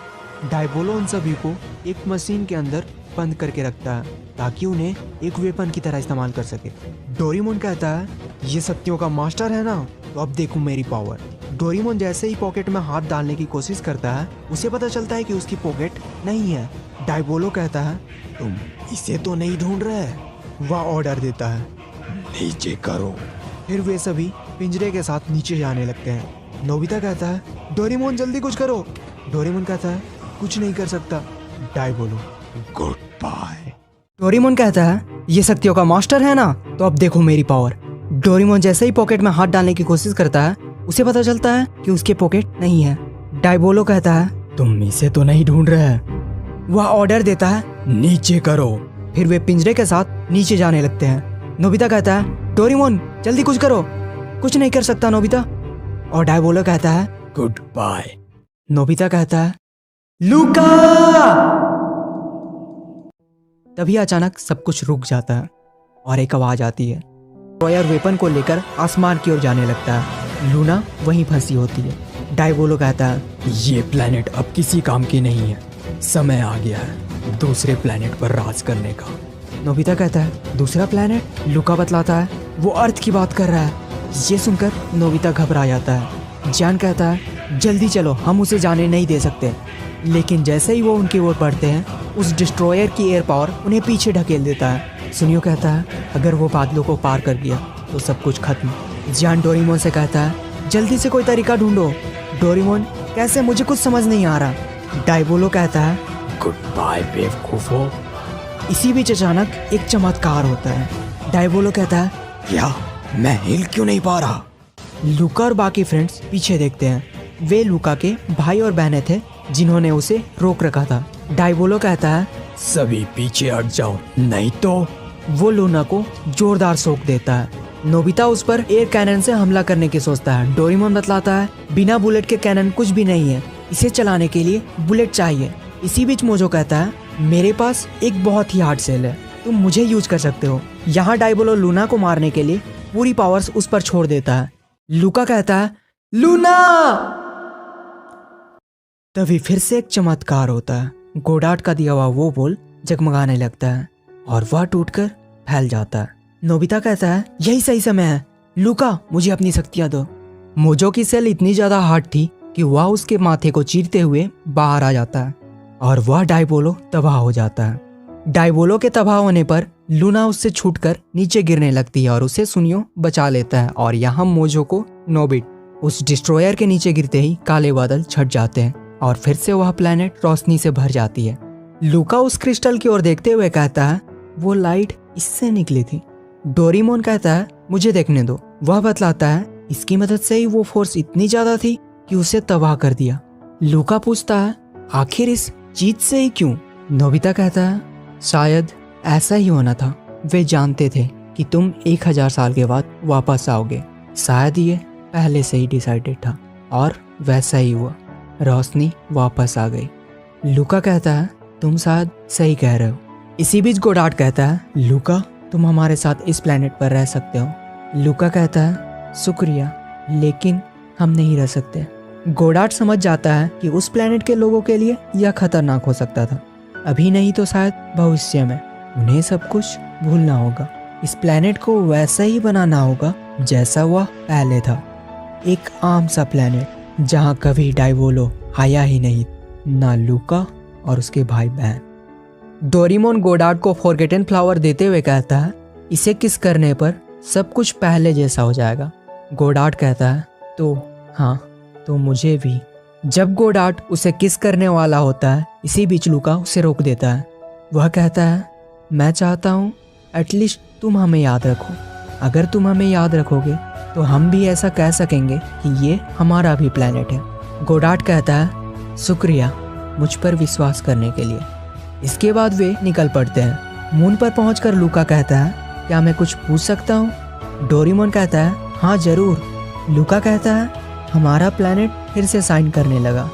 डायबोलो उन सभी को एक मशीन के अंदर बंद करके रखता है ताकि उन्हें एक वेपन की तरह इस्तेमाल कर सके। डोरेमोन कहता है, ये सत्यों का मास्टर है ना, तो अब देखो मेरी पावर। डोरेमोन जैसे ही पॉकेट में हाथ डालने की कोशिश करता है उसे पता चलता है कि उसकी पॉकेट नहीं है। डायबोलो कहता है, तुम इसे तो नहीं ढूंढ रहे? वह ऑर्डर देता है, नीचे करो। फिर वे सभी पिंजरे के साथ नीचे जाने लगते हैं। नोबिता कहता है, डोरेमोन जल्दी कुछ करो। डोरेमोन कहता है, कुछ नहीं कर सकता। डायबोलो, गुड बाय। डोरेमोन कहता है, ये शक्तियों का मास्टर है ना, तो अब देखो मेरी पावर। डोरेमोन जैसे ही पॉकेट में हाथ डालने की कोशिश करता है उसे पता चलता है कि उसके पॉकेट नहीं है। डायबोलो कहता है, तुम इसे तो नहीं ढूंढ रहे? वह ऑर्डर देता है, नीचे करो। फिर वे पिंजरे के साथ नीचे जाने लगते हैं। नोबिता कहता है, डोरेमोन जल्दी कुछ करो। कुछ नहीं कर सकता नोबिता। और डायबोलो कहता है, गुड बाय। नोबिता कहता है, लूका। तभी अचानक सब कुछ रुक जाता है और एक आवाज आती है। रॉयर वेपन को लेकर आसमान की ओर जाने लगता है। लूना वहीं फंसी होती है। डायबोलो कहता है, ये प्लेनेट अब किसी काम की नहीं है, समय आ गया है दूसरे प्लेनेट पर राज करने का। नोबिता कहता है दूसरा प्लेनेट। लूका बतलाता है वो अर्थ की बात कर रहा है। ये सुनकर नोबिता घबरा जाता है। जियान कहता है जल्दी चलो, हम उसे जाने नहीं दे सकते। लेकिन जैसे ही वो उनकी ओर बढ़ते हैं उस डिस्ट्रॉयर की एयर पावर उन्हें पीछे ढकेल देता है। सुनियो कहता है अगर वो बादलों को पार कर गया तो सब कुछ खत्म। जियान डोरेमोन से कहता है जल्दी से कोई तरीका ढूंढो। डोरेमोन कैसे, मुझे कुछ समझ नहीं आ रहा। डाइबोलो कहता है गुड बाय बेवकूफो। इसी बीच अचानक एक चमत्कार होता है। डाइबोलो कहता है क्या मैं हिल क्यों नहीं पा रहा? लूका और बाकी फ्रेंड्स पीछे देखते हैं। वे लूका के भाई और बहनें थे जिन्होंने उसे रोक रखा था। डाइबोलो कहता है सभी पीछे हट जाओ नहीं तो। वो लूना को जोरदार सोख देता है। नोबिता उस पर एयर कैनन से हमला करने की सोचता है। डोरेमोन बतलाता है बिना बुलेट के कैनन कुछ भी नहीं है, इसे चलाने के लिए बुलेट चाहिए। इसी बीच मोजो कहता है मेरे पास एक बहुत ही हार्ड सेल है, तुम मुझे यूज कर सकते हो। यहाँ डाइबोलो लूना को मारने के लिए पूरी पावर्स उस पर छोड़ देता है। लूका कहता है लूना। तभी फिर से एक चमत्कार होता है। गोडार्ट का दिया हुआ वो बोल जगमगाने लगता है और वह टूटकर फैल जाता है। नोबिता कहता है यही सही समय है, लूका मुझे अपनी शक्तियां दो। मोजो की सेल इतनी ज्यादा हार्ड थी कि वह उसके माथे को चीरते हुए बाहर आ जाता है और वह डाइबोलो तबाह हो जाता है। डाइबोलो के तबाह होने पर लूना उससे छूटकर नीचे गिरने लगती है और उसे सुनियो बचा लेता है। और यहाँ मोजो को नोबिट उस डिस्ट्रॉयर के नीचे गिरते ही काले बादल छट जाते हैं और फिर से वह प्लेनेट रोशनी से भर जाती है। लूका उस क्रिस्टल की ओर देखते हुए कहता है वो लाइट इससे निकली थी। डोरेमोन कहता है मुझे देखने दो। वह बतलाता है इसकी मदद से ही वो फोर्स इतनी ज्यादा थी कि उसे तबाह कर दिया। लूका पूछता है आखिर इस चीज से ही क्यों? नोबिता कहता है शायद ऐसा ही होना था, वे जानते थे कि तुम 1000 साल के बाद वापस आओगे। शायद ये पहले से ही डिसाइडेड था और वैसा ही हुआ, रोशनी वापस आ गई। लूका कहता है तुम शायद सही कह रहे हो। इसी बीच गोडार्ट कहता है लूका तुम हमारे साथ इस प्लेनेट पर रह सकते हो। लूका कहता है शुक्रिया लेकिन हम नहीं रह सकते। गोडार्ट समझ जाता है कि उस प्लेनेट के लोगों के लिए यह खतरनाक हो सकता था, अभी नहीं तो शायद भविष्य में। उन्हें सब कुछ भूलना होगा, इस प्लेनेट को वैसा ही बनाना होगा जैसा वह पहले था, एक आम सा प्लेनेट जहाँ कभी डाइबोलो आया ही नहीं, ना लूका और उसके भाई बहन। डोरेमोन गोडार्ट को फॉरगेटन फ्लावर देते हुए कहता है इसे किस करने पर सब कुछ पहले जैसा हो जाएगा। गोडार्ट कहता है तो हाँ, तो मुझे भी। जब गोडार्ट उसे किस करने वाला होता है इसी बीच लूका उसे रोक देता है। वह कहता है मैं चाहता हूँ एटलीस्ट तुम हमें याद रखो। अगर तुम हमें याद रखोगे तो हम भी ऐसा कह सकेंगे कि ये हमारा भी प्लेनेट है। गोडार्ट कहता है शुक्रिया मुझ पर विश्वास करने के लिए। इसके बाद वे निकल पड़ते हैं। मून पर पहुंचकर लूका कहता है क्या मैं कुछ पूछ सकता हूँ? डोरेमोन कहता है हाँ जरूर। लूका कहता है हमारा प्लेनेट फिर से साइन करने लगा,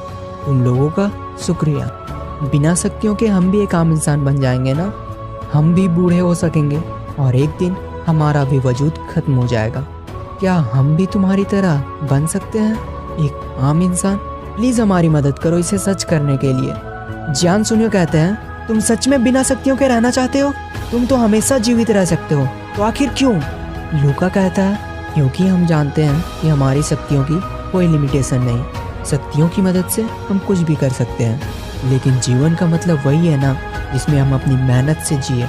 तुम लोगों का शुक्रिया। बिना शक्तियों के हम भी एक आम इंसान बन जाएंगे ना, हम भी बूढ़े हो सकेंगे और एक दिन हमारा भी वजूद खत्म हो जाएगा। क्या हम भी तुम्हारी तरह बन सकते हैं एक आम इंसान? प्लीज हमारी मदद करो इसे सच करने के लिए। जियान सुनियो कहते हैं तुम सच में बिना शक्तियों के रहना चाहते हो? तुम तो हमेशा जीवित रह सकते हो, तो आखिर क्यों? लूका कहता है क्योंकि हम जानते हैं कि हमारी शक्तियों की कोई लिमिटेशन नहीं, शक्तियों की मदद से हम कुछ भी कर सकते हैं। लेकिन जीवन का मतलब वही है ना जिसमें हम अपनी मेहनत से जिए,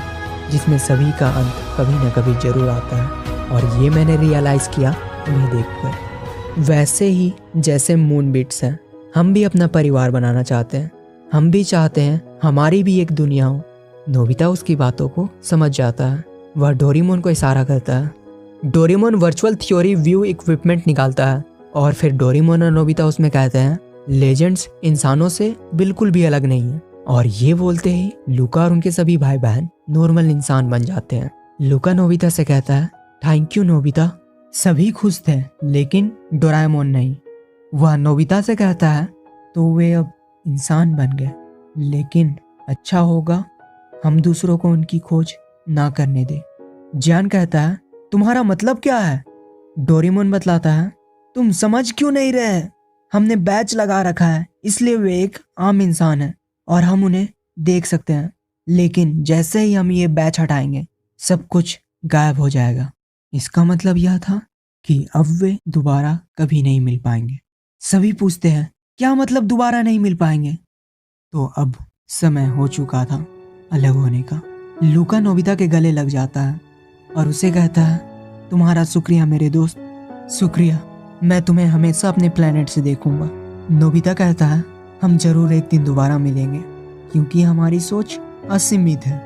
जिसमें सभी का अंत कभी न कभी जरूर आता है। और ये मैंने रियलाइज़ किया उन्हें देखकर। वैसे ही जैसे मून बिट्स हैं, हम भी अपना परिवार बनाना चाहते हैं, हम भी चाहते हैं हमारी भी एक दुनिया हो। नोबिता उसकी बातों को समझ जाता है। वह डोरेमोन को इशारा करता है। Doraemon virtual theory view equipment निकालता है और फिर डोरेमोन और नोबिता उसमें कहते हैं लेजेंड्स इंसानों से बिल्कुल भी अलग नहीं है। और ये बोलते ही लूका और उनके सभी भाई बहन नॉर्मल इंसान बन जाते हैं। लूका नोबिता से कहता है थैंक यू नोबिता। सभी खुश थे लेकिन डोरेमोन नहीं। वह नोबिता से कहता है तो वे अब इंसान बन गए, लेकिन अच्छा होगा हम दूसरों को उनकी खोज ना करने दें। जियान कहता है तुम्हारा मतलब क्या है? डोरेमोन बतलाता है तुम समझ क्यों नहीं रहे? हमने बैच लगा रखा है इसलिए वे एक आम इंसान है और हम उन्हें देख सकते हैं, लेकिन जैसे ही हम ये बैच हटाएंगे सब कुछ गायब हो जाएगा। इसका मतलब यह था कि अब वे दोबारा कभी नहीं मिल पाएंगे। सभी पूछते हैं क्या मतलब दोबारा नहीं मिल पाएंगे? तो अब समय हो चुका था अलग होने का। लूका नोबिता के गले लग जाता है और उसे कहता है तुम्हारा शुक्रिया मेरे दोस्त, शुक्रिया, मैं तुम्हें हमेशा अपने प्लेनेट से देखूंगा। नोबिता कहता है हम जरूर एक दिन दोबारा मिलेंगे क्योंकि हमारी सोच असीमित है।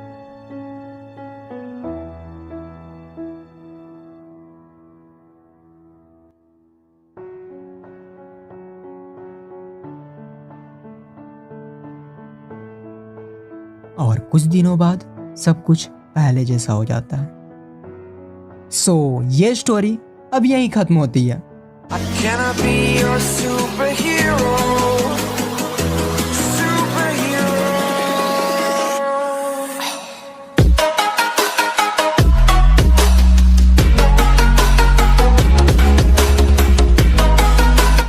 और कुछ दिनों बाद सब कुछ पहले जैसा हो जाता है। ये स्टोरी अब यहीं खत्म होती है। Can I be your superhero? Superhero.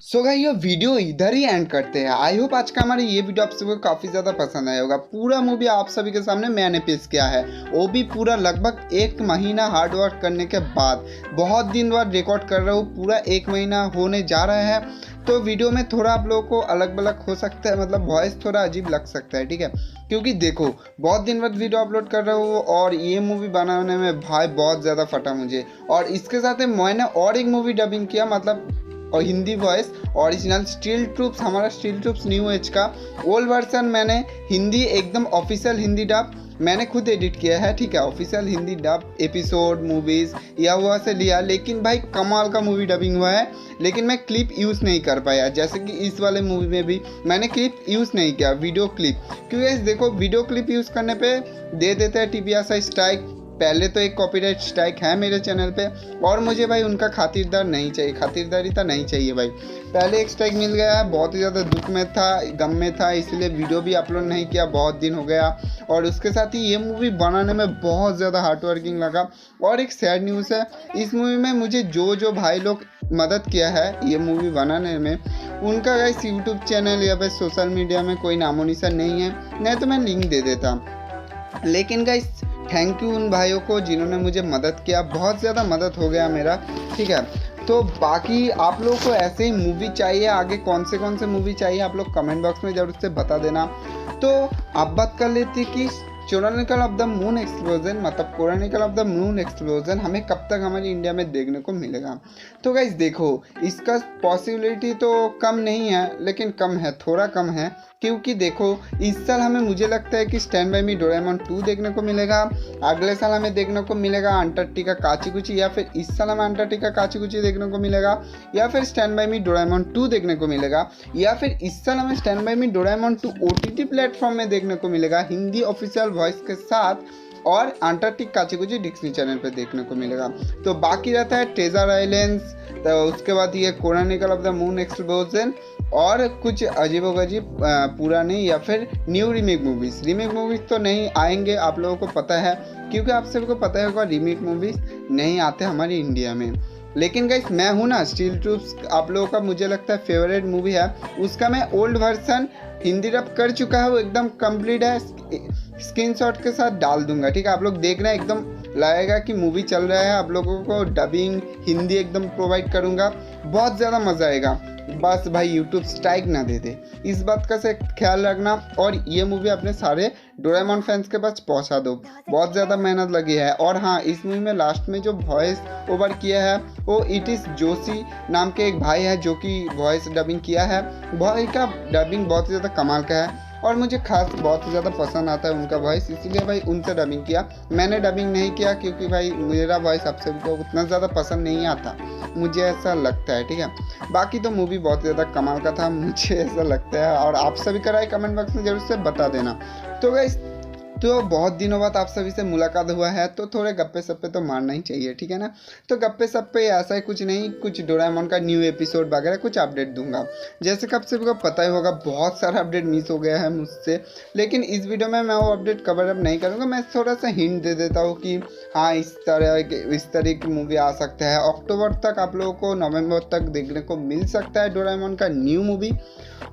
So guys ये वीडियो इधर ही एंड करते हैं। आई होप आज का हमारा ये वीडियो आप सबको काफ़ी ज़्यादा पसंद आया होगा। पूरा मूवी आप सभी के सामने मैंने पेश किया है, वो भी पूरा लगभग 1 महीना हार्ड वर्क करने के बाद। बहुत दिन बाद रिकॉर्ड कर रहा हूँ, पूरा 1 महीना होने जा रहा है। तो वीडियो में थोड़ा आप लोगों को अलग अलग हो सकता है, मतलब वॉइस थोड़ा अजीब लग सकता है, ठीक है। क्योंकि देखो बहुत दिन बाद वीडियो अपलोड कर रहा हूँ और ये मूवी बनाने में भाई बहुत ज़्यादा फटा मुझे। और इसके साथ ही मैंने और एक मूवी डबिंग किया, मतलब और Hindi voice original steel troops, हमारा स्टील ट्रूप्स न्यू एज का ओल्ड वर्जन मैंने हिंदी एकदम ऑफिशियल हिंदी डब मैंने खुद एडिट किया है, ठीक है। Official Hindi dub episode movies या हुआ से लिया, लेकिन भाई कमाल का मूवी डबिंग हुआ है। लेकिन मैं क्लिप यूज़ नहीं कर पाया, जैसे कि इस वाले मूवी में भी मैंने क्लिप यूज़ नहीं किया, वीडियो क्लिप। क्योंकि देखो वीडियो क्लिप यूज़ करने पे दे देते हैं TBS स्ट्राइक। पहले तो एक कॉपीराइट स्ट्राइक है मेरे चैनल पे और मुझे भाई उनका खातिरदारी नहीं चाहिए भाई। पहले एक स्ट्राइक मिल गया है, बहुत ही ज़्यादा दुख में था, गम में था, इसलिए वीडियो भी अपलोड नहीं किया, बहुत दिन हो गया। और उसके साथ ही ये मूवी बनाने में बहुत ज़्यादा हार्ड वर्किंग लगा। और एक सैड न्यूज़ है, इस मूवी में मुझे जो भाई लोग मदद किया है ये मूवी बनाने में, उनका गाइस यूट्यूब चैनल या फिर सोशल मीडिया में कोई नामो निशान नहीं है, नहीं तो मैं लिंक दे देता। लेकिन गाइस थैंक यू उन भाइयों को जिन्होंने मुझे मदद किया, बहुत ज़्यादा मदद हो गया मेरा, ठीक है। तो बाकी आप लोगों को ऐसे ही मूवी चाहिए, आगे कौन से मूवी चाहिए आप लोग कमेंट बॉक्स में जरूर से बता देना। तो आप बात कर लेते कि chronicle of the moon explosion, मतलब chronicle of the moon explosion हमें कब तक हमारी इंडिया में देखने को मिलेगा। तो गाइस देखो इसका पॉसिबिलिटी तो कम नहीं है, लेकिन कम है, थोड़ा कम है। क्योंकि देखो इस साल हमें मुझे लगता है कि स्टैंड बाय मी डोरेमोन 2 देखने को मिलेगा, अगले साल हमें देखने को मिलेगा अंटार्कटिका काची-कुची, या फिर इस साल हमें अंटार्कटिका काची-कुची देखने को मिलेगा, या फिर स्टैंड बाय मी डोरेमोन 2 देखने को मिलेगा, या फिर इस साल हमें stand by me Doraemon 2 OTT platform में देखने को मिलेगा हिंदी ऑफिशियल वॉइस के साथ, और अंटार्कटिक काची-कुची डिज्नी चैनल पे देखने को मिलेगा। तो बाकी रहता है ट्रेजर आइलैंड्स, तो उसके बाद ये Chronicle of the moon explosion और कुछ अजीबोगरीब पुराने या फिर न्यू रीमेक मूवीज़ तो नहीं आएंगे, आप लोगों को पता है, क्योंकि आप सभी को पता होगा रीमेक मूवीज़ नहीं आते हमारी इंडिया में। लेकिन गाइस मैं हूँ ना, स्टील ट्रूप्स आप लोगों का मुझे लगता है फेवरेट मूवी है, उसका मैं ओल्ड वर्जन हिंदी डब कर चुका है, वो एकदम कंप्लीट है, स्क्रीनशॉट के साथ डाल दूंगा, ठीक है। आप लोग देखना, एकदम लगेगा कि मूवी चल रहा है, आप लोगों को डबिंग हिंदी एकदम प्रोवाइड करूंगा, बहुत ज़्यादा मज़ा आएगा। बस भाई यूट्यूब स्ट्राइक ना दे दे, इस बात का से ख्याल रखना। और ये मूवी अपने सारे डोरेमोन फैंस के पास पहुंचा दो, बहुत ज़्यादा मेहनत लगी है। और हाँ, इस मूवी में लास्ट में जो वॉइस ओवर किया है वो इट इज़ जोशी नाम के एक भाई है जो कि वॉइस डबिंग किया है। भाई का डबिंग बहुत ज़्यादा कमाल का है और मुझे खास बहुत ज़्यादा पसंद आता है उनका वॉइस, इसीलिए भाई उनसे डबिंग किया। मैंने डबिंग नहीं किया क्योंकि भाई मेरा वॉइस आप सभी को उतना ज़्यादा पसंद नहीं आता, मुझे ऐसा लगता है, ठीक है। बाकी तो मूवी बहुत ज़्यादा कमाल का था, मुझे ऐसा लगता है, और आप सभी का राय कमेंट बॉक्स में जरूर से बता देना। तो गाइस तो बहुत दिनों बाद आप सभी से मुलाकात हुआ है, तो थोड़े गप्पे सप्पे तो मारना ही चाहिए, ठीक है ना। तो गप्पे सप्पे ऐसा ही कुछ नहीं, कुछ डोरेमोन का न्यू एपिसोड वगैरह कुछ अपडेट दूंगा। जैसे कि आप सभी को पता ही होगा बहुत सारा अपडेट मिस हो गया है मुझसे, लेकिन इस वीडियो में मैं वो अपडेट कवर अप नहीं करूँगा। मैं थोड़ा सा हिंट दे देता हूँ कि हाँ इस तरह की मूवी आ सकता है। अक्टूबर तक आप लोगों को, नवंबर तक देखने को मिल सकता है डोरेमोन का न्यू मूवी,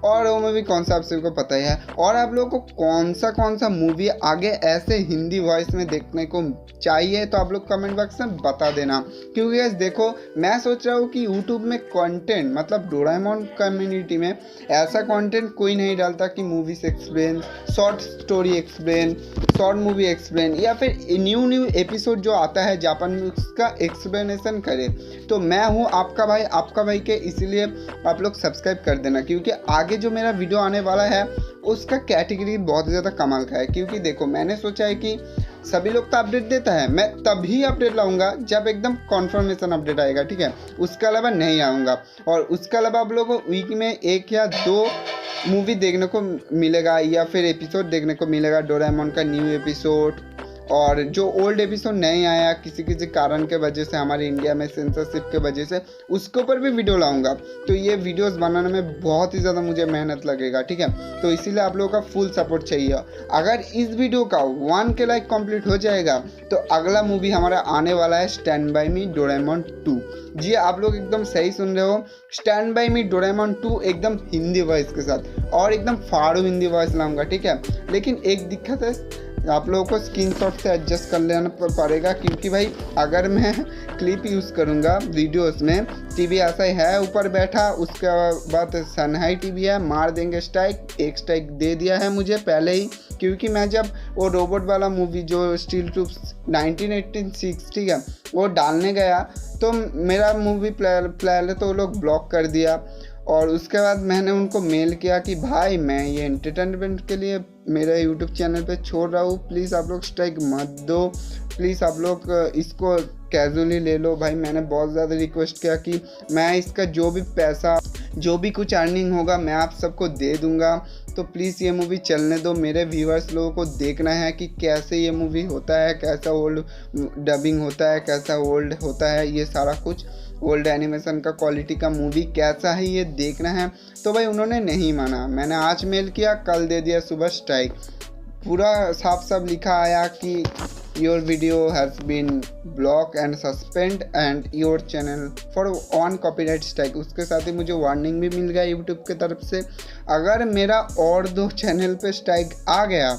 और वो मूवी कौन सा आप सभी को पता ही है। और आप लोगों को कौन सा मूवी आगे आगे ऐसे हिंदी वॉइस में देखने को चाहिए तो आप लोग कमेंट बॉक्स में बता देना। क्योंकि गाइस देखो, मैं सोच रहा हूँ कि यूट्यूब में कंटेंट मतलब डोरेमोन कम्युनिटी में ऐसा कंटेंट कोई नहीं डालता कि movies explain, short story explain, short movie explain, या फिर न्यू एपिसोड जो आता है जापान में उसका एक्सप्लेनेशन करे। तो मैं हूँ आपका भाई के, इसीलिए आप लोग सब्सक्राइब कर देना। क्योंकि आगे जो मेरा वीडियो आने वाला है उसका कैटेगरी बहुत ज़्यादा कमाल का है। क्योंकि देखो, मैंने सोचा है कि सभी लोग तो अपडेट देता है, मैं तभी अपडेट लाऊंगा जब एकदम कॉन्फर्मेशन अपडेट आएगा, ठीक है। उसके अलावा नहीं आऊँगा। और उसके अलावा आप लोगों को वीक में 1 या 2 मूवी देखने को मिलेगा या फिर एपिसोड देखने को मिलेगा डोरेमोन का न्यू एपिसोड। और जो ओल्ड एपिसोड नहीं आया किसी कारण के वजह से, हमारे इंडिया में सेंसरशिप के वजह से, उसके ऊपर भी वीडियो लाऊंगा। तो ये वीडियोस बनाने में बहुत ही ज़्यादा मुझे मेहनत लगेगा, ठीक है। तो इसीलिए आप लोगों का फुल सपोर्ट चाहिए। अगर इस वीडियो का 1 के लाइक कंप्लीट हो जाएगा तो अगला मूवी हमारा आने वाला है स्टैंड बाय मी डोरेमोन 2। जी, आप लोग एकदम सही सुन रहे हो, स्टैंड बाय मी डोरेमोन 2 एकदम हिंदी वॉइस के साथ, और एकदम फाड़ू हिंदी वॉइस लाऊंगा, ठीक है। लेकिन एक दिक्कत है, आप लोगों को स्क्रीनशॉट से एडजस्ट कर लेना पड़ेगा। क्योंकि भाई अगर मैं क्लिप यूज़ करूँगा वीडियोस में, टीवी ऐसा ही है ऊपर बैठा, उसके बाद सनहाई टीवी है, मार देंगे स्ट्राइक। 1 स्ट्राइक दे दिया है मुझे पहले ही। क्योंकि मैं जब वो रोबोट वाला मूवी जो स्टील ट्रूप्स 1986, ठीक है, वो डालने गया तो मेरा मूवी पहले तो वो लोग ब्लॉक कर दिया। और उसके बाद मैंने उनको मेल किया कि भाई मैं ये एंटरटेनमेंट के लिए मेरे यूट्यूब चैनल पे छोड़ रहा हूँ, प्लीज़ आप लोग स्ट्राइक मत दो, प्लीज़ आप लोग इसको कैजुअली ले लो। भाई मैंने बहुत ज़्यादा रिक्वेस्ट किया कि मैं इसका जो भी पैसा, जो भी कुछ अर्निंग होगा मैं आप सबको दे दूँगा, तो प्लीज़ ये मूवी चलने दो। मेरे व्यूअर्स लोगों को देखना है कि कैसे ये मूवी होता है, कैसा ओल्ड डबिंग होता है, कैसा ओल्ड होता है, ये सारा कुछ ओल्ड एनिमेशन का क्वालिटी का मूवी कैसा है ये देखना है। तो भाई उन्होंने नहीं माना। मैंने आज मेल किया, कल दे दिया सुबह स्ट्राइक। पूरा साफ साफ लिखा आया कि your video has been block and suspend and your channel for on copyright strike. उसके साथ ही मुझे वार्निंग भी मिल गया यूट्यूब की तरफ से, अगर मेरा और 2 चैनल पे स्ट्राइक आ गया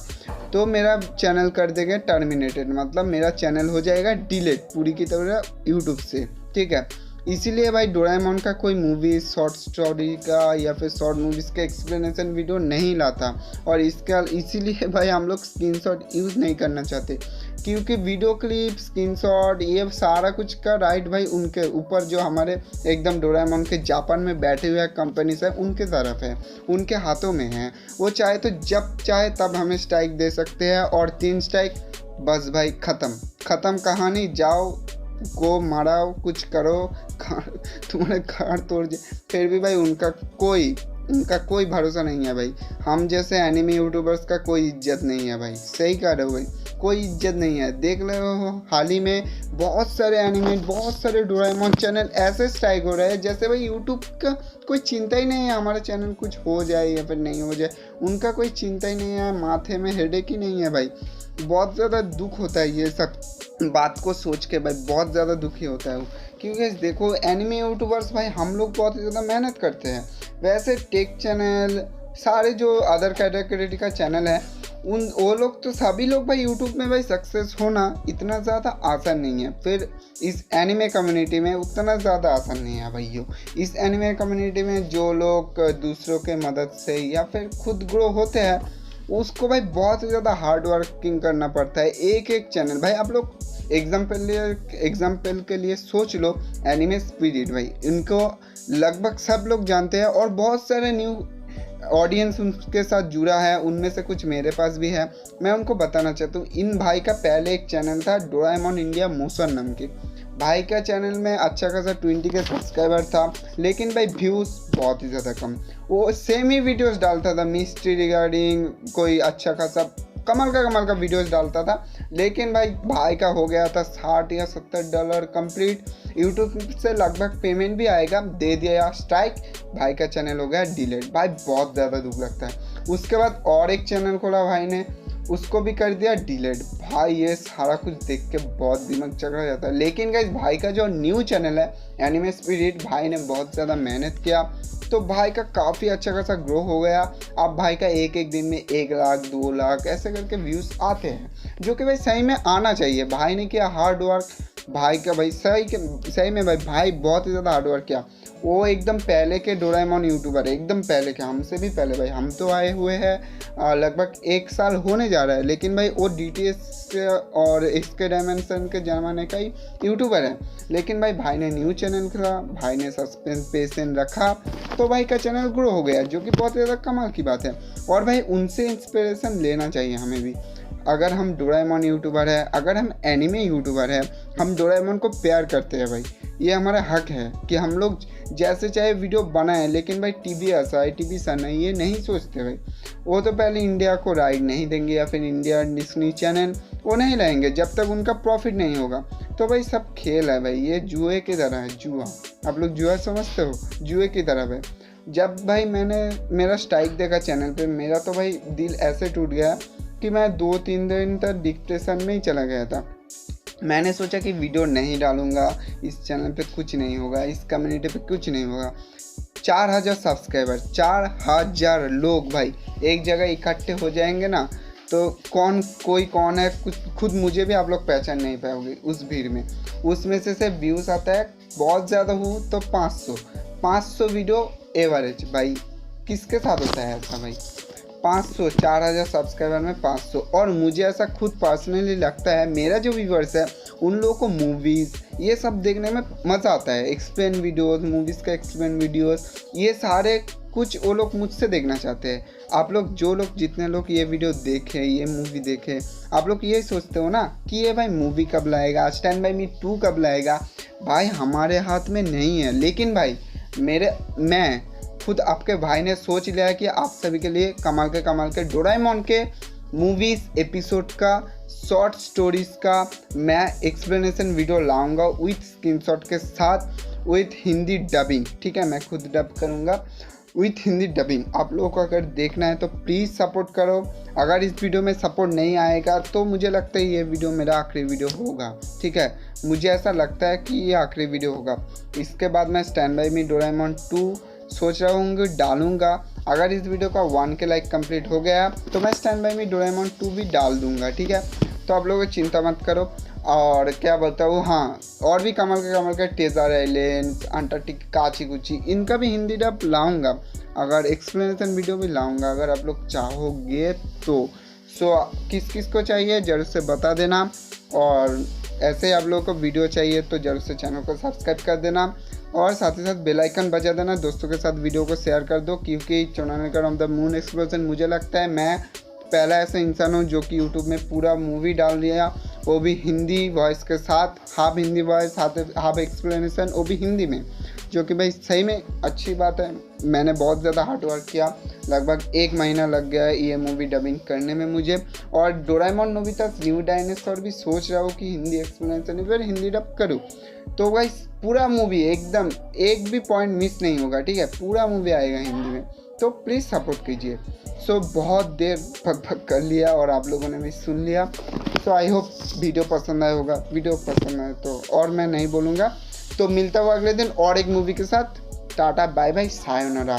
तो मेरा चैनल कर देंगे टर्मिनेटेड, मतलब मेरा चैनल हो जाएगा डिलीट पूरी की तरह यूट्यूब से, ठीक है। इसीलिए भाई डोरेमोन का कोई मूवी, शॉर्ट स्टोरी का या फिर शॉर्ट मूवीज़ का एक्सप्लेनेशन वीडियो नहीं लाता। और इसीलिए भाई हम लोग स्क्रीनशॉट यूज़ नहीं करना चाहते। क्योंकि वीडियो क्लिप, स्क्रीनशॉट, ये सारा कुछ का राइट भाई उनके ऊपर, जो हमारे एकदम डोरेमोन के जापान में बैठे हुए कंपनी से उनके तरफ है, उनके हाथों में है। वो चाहे तो जब चाहे तब हमें स्ट्राइक दे सकते हैं। और 3 स्ट्राइक बस भाई ख़त्म कहानी। जाओ को माराओ, कुछ करो, तुम्हारे घर तोड़ जाए, फिर भी भाई उनका कोई भरोसा नहीं है भाई। हम जैसे एनिमे यूट्यूबर्स का कोई इज्जत नहीं है भाई। सही कह रहे हो भाई, कोई इज्जत नहीं है। देख रहे हो हाल ही में बहुत सारे एनिमे, बहुत सारे डोरेमोन चैनल ऐसे स्ट्राइक हो रहे हैं जैसे भाई यूट्यूब का कोई चिंता ही नहीं है हमारा चैनल कुछ हो जाए या फिर नहीं हो जाए। उनका कोई चिंता ही नहीं है, माथे में हेडेक ही नहीं है भाई। बहुत ज़्यादा दुख होता है ये सब बात को सोच के भाई, बहुत ज़्यादा दुखी होता है वो। क्योंकि देखो एनिमे यूट्यूबर्स भाई हम लोग बहुत ज़्यादा मेहनत करते हैं। वैसे टेक चैनल, सारे जो अदर कैटेगरी का चैनल है, वो लोग तो सभी लोग भाई यूट्यूब में भाई सक्सेस होना इतना ज़्यादा आसान नहीं है। फिर इस एनिमे कम्युनिटी में उतना ज़्यादा आसान नहीं है भाइयों। इस एनिमे कम्युनिटी में जो लोग दूसरों के मदद से या फिर खुद ग्रो होते हैं, उसको भाई बहुत ज़्यादा हार्ड वर्किंग करना पड़ता है। एक चैनल भाई, आप लोग एग्जाम्पल के लिए सोच लो, एनिमे स्पिरिट भाई, इनको लगभग सब लोग जानते हैं और बहुत सारे न्यू ऑडियंस उनके साथ जुड़ा है। उनमें से कुछ मेरे पास भी है, मैं उनको बताना चाहता हूँ। इन भाई का पहले एक चैनल था डोरेमोन इंडिया मोशन नाम के। भाई का चैनल में अच्छा खासा 20 के सब्सक्राइबर था, लेकिन भाई व्यूज़ बहुत ही ज़्यादा कम। वो सेम ही वीडियोस डालता था, मिस्ट्री रिगार्डिंग कोई अच्छा खासा कमाल का वीडियोस डालता था। लेकिन भाई का हो गया था $60 या $70 कंप्लीट। यूट्यूब से लगभग पेमेंट भी आएगा, दे दिया स्ट्राइक, भाई का चैनल हो गया डिलीट। भाई बहुत ज़्यादा दुख लगता है। उसके बाद और एक चैनल खोला भाई ने, उसको भी कर दिया डिलीट। भाई ये सारा कुछ देख के बहुत दिमाग चकरा जाता है। लेकिन गाइस भाई का जो न्यू चैनल है एनिमे स्पिरिट, भाई ने बहुत ज़्यादा मेहनत किया, तो भाई का काफ़ी अच्छा खासा ग्रो हो गया। अब भाई का एक एक दिन में 1 लाख 2 लाख ऐसे करके व्यूज़ आते हैं, जो कि भाई सही में आना चाहिए। भाई ने किया हार्ड वर्क, भाई का भाई सही में भाई बहुत ही ज़्यादा हार्ड वर्क किया। वो एकदम पहले के डोरेमोन यूट्यूबर है, एकदम पहले के, हमसे भी पहले भाई। हम तो आए हुए हैं लगभग 1 साल होने जा रहा है, लेकिन भाई वो DTS और इसके डायमेंशन के ज़माने का ही यूट्यूबर है। लेकिन भाई ने न्यू चैनल खोला, भाई ने सस्पेंस पेशेंस रखा, तो भाई का चैनल ग्रो हो गया, जो कि बहुत ज़्यादा कमाल की बात है। और भाई उनसे इंस्पिरेशन लेना चाहिए हमें भी। अगर हम डोरेमोन यूट्यूबर है, अगर हम एनिमे यूट्यूबर है, हम डोरेमोन को प्यार करते हैं भाई, ये हमारा हक है कि हम लोग जैसे चाहे वीडियो बनाएं। लेकिन भाई टीवी ऐसा है, टीवी सा नहीं, ये नहीं सोचते भाई। वो तो पहले इंडिया को राइट नहीं देंगे, या फिर इंडिया डिस्नी चैनल वो नहीं लाएंगे जब तक उनका प्रॉफिट नहीं होगा। तो भाई सब खेल है भाई, ये जुए की तरह है, जुआ। आप लोग जुआ समझते हो, जुए की तरह है। जब भाई मैंने मेरा स्ट्राइक देखा चैनल पे, मेरा तो भाई दिल ऐसे टूट गया कि मैं 2-3 दिन तक डिप्रेशन में ही चला गया था। मैंने सोचा कि वीडियो नहीं डालूंगा, इस चैनल पे कुछ नहीं होगा, इस कम्युनिटी पे कुछ नहीं होगा। 4000 सब्सक्राइबर, 4000 लोग भाई एक जगह इकट्ठे हो जाएंगे ना, तो कोई कौन है खुद मुझे भी आप लोग पहचान नहीं पाओगे उस भीड़ में। उसमें से व्यूज़ आता है, बहुत ज़्यादा हो तो 500 वीडियो एवरेज। भाई किसके साथ होता है ऐसा भाई? 500, 4000 सब्सक्राइबर में 500। और मुझे ऐसा खुद पर्सनली लगता है, मेरा जो व्यूवर्स है उन लोगों को मूवीज़ ये सब देखने में मज़ा आता है। एक्सप्लेन वीडियोस, मूवीज़ का एक्सप्लेन वीडियोस, ये सारे कुछ वो लोग मुझसे देखना चाहते हैं। आप लोग जितने लोग ये वीडियो देखें, ये मूवी देखें, आप लोग यही सोचते हो ना कि ये भाई मूवी कब लाएगा, स्टैंड बाय मी 2 कब लाएगा। भाई हमारे हाथ में नहीं है, लेकिन भाई मैं खुद आपके भाई ने सोच लिया है कि आप सभी के लिए कमाल के डोरेमोन के मूवीज़ एपिसोड का, शॉर्ट स्टोरीज़ का मैं एक्सप्लेनेशन वीडियो लाऊंगा विथ स्क्रीनशॉट के साथ, विथ हिंदी डबिंग। ठीक है, मैं खुद डब करूंगा विथ हिंदी डबिंग। आप लोगों को अगर देखना है तो प्लीज़ सपोर्ट करो। अगर इस वीडियो में सपोर्ट नहीं आएगा तो मुझे लगता है ये वीडियो मेरा आखिरी वीडियो होगा। ठीक है, मुझे ऐसा लगता है कि ये आखिरी वीडियो होगा। इसके बाद मैं स्टैंड बाय मी डोरेमोन 2 सोच रहा हूँ डालूंगा। अगर इस वीडियो का 1 के लाइक कंप्लीट हो गया तो मैं स्टैंड बाय मी डोरेमोन 2 भी डाल दूंगा। ठीक है, तो आप लोग चिंता मत करो। और क्या बताऊँ, हाँ, और भी कमाल के टेजर आइलैंड, अंटार्कटिक, काची कुची, इनका भी हिंदी डब लाऊंगा। अगर एक्सप्लेनेशन वीडियो भी लाऊंगा, अगर आप लोग चाहोगे तो। सो किस को चाहिए जरूर से बता देना। और ऐसे आप लोगों को वीडियो चाहिए तो जरूर से चैनल को सब्सक्राइब कर देना, और साथ ही साथ बेल आइकन बजा देना। दोस्तों के साथ वीडियो को शेयर कर दो, क्योंकि चौनानेकर ऑफ द मून एक्सप्लोजन, मुझे लगता है मैं पहला ऐसा इंसान हूँ जो कि यूट्यूब में पूरा मूवी डाल दिया, वो भी हिंदी वॉइस के साथ, half Hindi voice half explanation, वो भी हिंदी में, जो कि भाई सही में अच्छी बात है। मैंने बहुत ज़्यादा हार्ड वर्क किया, लगभग 1 महीना लग गया है ये मूवी डबिंग करने में मुझे। और डोरेमोन नोबिता न्यू डायनासोर भी सोच रहा हूँ कि हिंदी एक्सप्लेनेशन फिर हिंदी डब करूँ। तो भाई पूरा मूवी एकदम एक भी पॉइंट मिस नहीं होगा। ठीक है, पूरा मूवी आएगा हिंदी में, तो प्लीज़ सपोर्ट कीजिए। सो बहुत देर भग कर लिया और आप लोगों ने भी सुन लिया। सो आई होप वीडियो पसंद आया होगा। वीडियो पसंद आए तो और मैं नहीं बोलूँगा, तो मिलता हुआ अगले दिन और एक मूवी के साथ। Tata bye bye, sayonara.